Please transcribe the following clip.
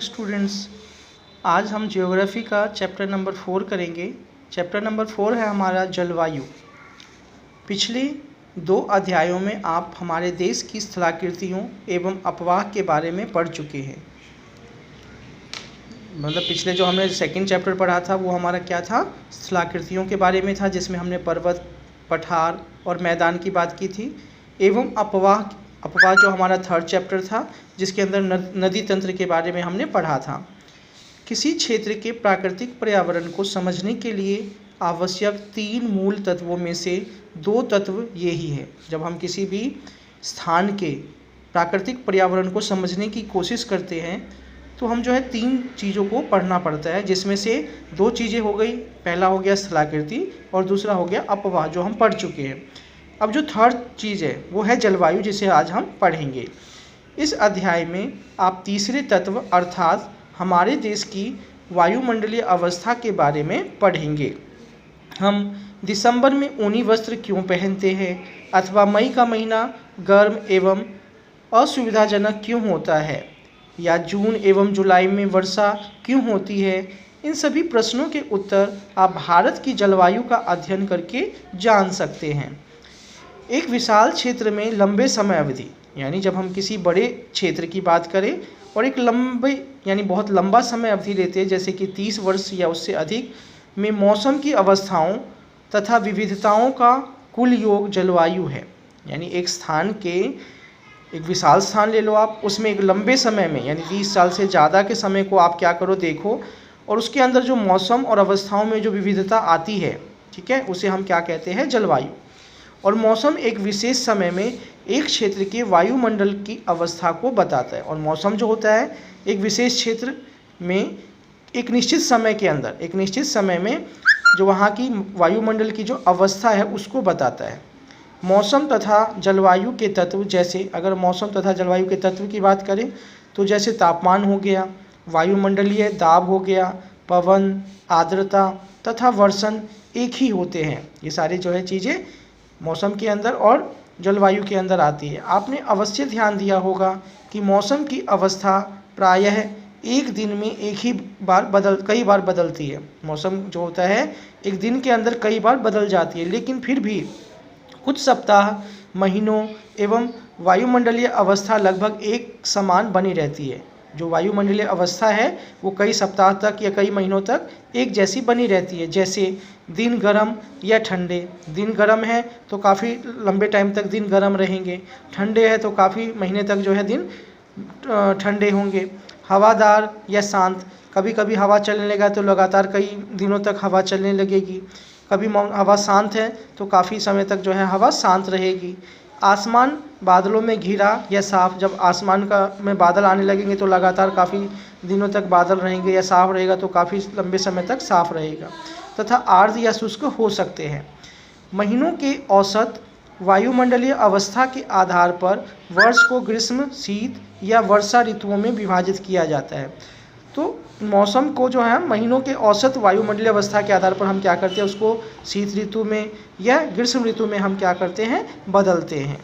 Students. आज हम geography का चैप्टर नंबर 4 करेंगे। चैप्टर नंबर 4 है हमारा जलवायु। पिछले 2 अध्यायों में आप हमारे देश की स्थलाकृतियों एवं अपवाह के बारे में पढ़ चुके हैं। मतलब पिछले जो हमने सेकंड चैप्टर पढ़ा था वो हमारा क्या था, स्थलाकृतियों के बारे में था, जिसमें हमने पर्वत, पठार और मैदान की बात की थी। एवं अपवाह जो हमारा थर्ड चैप्टर था, जिसके अंदर नदी तंत्र के बारे में हमने पढ़ा था। किसी क्षेत्र के प्राकृतिक पर्यावरण को समझने के लिए आवश्यक 3 मूल तत्वों में से 2 तत्व ये ही है। जब हम किसी भी स्थान के प्राकृतिक पर्यावरण को समझने की कोशिश करते हैं तो हम 3 चीज़ों को पढ़ना पड़ता है, जिसमें से 2 चीज़ें हो गई। पहला हो गया स्थलाकृति और दूसरा हो गया अपवाह, जो हम पढ़ चुके हैं। अब जो थर्ड चीज़ है वो है जलवायु, जिसे आज हम पढ़ेंगे। इस अध्याय में आप तीसरे तत्व अर्थात हमारे देश की वायुमंडलीय अवस्था के बारे में पढ़ेंगे। हम दिसंबर में ऊनी वस्त्र क्यों पहनते हैं, अथवा मई का महीना गर्म एवं असुविधाजनक क्यों होता है, या जून एवं जुलाई में वर्षा क्यों होती है, इन सभी प्रश्नों के उत्तर आप भारत की जलवायु का अध्ययन करके जान सकते हैं। एक विशाल क्षेत्र में लंबे समय अवधि, यानी जब हम किसी बड़े क्षेत्र की बात करें और एक लंबे यानी बहुत लंबा समय अवधि लेते हैं, जैसे कि 30 वर्ष या उससे अधिक में मौसम की अवस्थाओं तथा विविधताओं का कुल योग जलवायु है। यानी एक स्थान के एक विशाल स्थान ले लो आप, उसमें एक लंबे समय में यानी 30 साल से ज़्यादा के समय को आप क्या करो, देखो, और उसके अंदर जो मौसम और अवस्थाओं में जो विविधता आती है, ठीक है, उसे हम क्या कहते हैं, जलवायु। और मौसम एक विशेष समय में एक क्षेत्र के वायुमंडल की अवस्था को बताता है। और मौसम जो होता है एक विशेष क्षेत्र में एक निश्चित समय के अंदर, एक निश्चित समय में जो वहाँ की वायुमंडल की जो अवस्था है उसको बताता है। मौसम तथा जलवायु के तत्व, जैसे अगर मौसम तथा जलवायु के तत्व की बात करें तो जैसे तापमान हो गया, वायुमंडलीय दाब हो गया, पवन, आर्द्रता तथा वर्षण एक ही होते हैं। ये सारी जो है चीज़ें मौसम के अंदर और जलवायु के अंदर आती है। आपने अवश्य ध्यान दिया होगा कि मौसम की अवस्था प्रायः एक दिन में कई बार बदलती है। मौसम जो होता है एक दिन के अंदर कई बार बदल जाती है, लेकिन फिर भी कुछ सप्ताह, महीनों एवं वायुमंडलीय अवस्था लगभग एक समान बनी रहती है। जो वायुमंडलीय अवस्था है वो कई सप्ताह तक या कई महीनों तक एक जैसी बनी रहती है। जैसे दिन गर्म या ठंडे, दिन गर्म है तो काफ़ी लंबे टाइम तक दिन गर्म रहेंगे, ठंडे है तो काफ़ी महीने तक जो है दिन ठंडे होंगे। हवादार या शांत, कभी कभी हवा चलने लगा तो लगातार कई दिनों तक हवा चलने लगेगी। कभी हवा शांत है तो काफ़ी समय तक जो है हवा शांत रहेगी। आसमान बादलों में घिरा या साफ, जब आसमान में बादल आने लगेंगे तो लगातार काफ़ी दिनों तक बादल रहेंगे या साफ रहेगा तो काफ़ी लंबे समय तक साफ रहेगा। तथा आर्द्र या शुष्क हो सकते हैं। महीनों के औसत वायुमंडलीय अवस्था के आधार पर वर्ष को ग्रीष्म, शीत या वर्षा ऋतुओं में विभाजित किया जाता है। तो मौसम को जो है महीनों के औसत वायुमंडलीय अवस्था के आधार पर हम क्या करते हैं, उसको शीत ऋतु में या ग्रीष्म ऋतु में हम क्या करते हैं, बदलते हैं।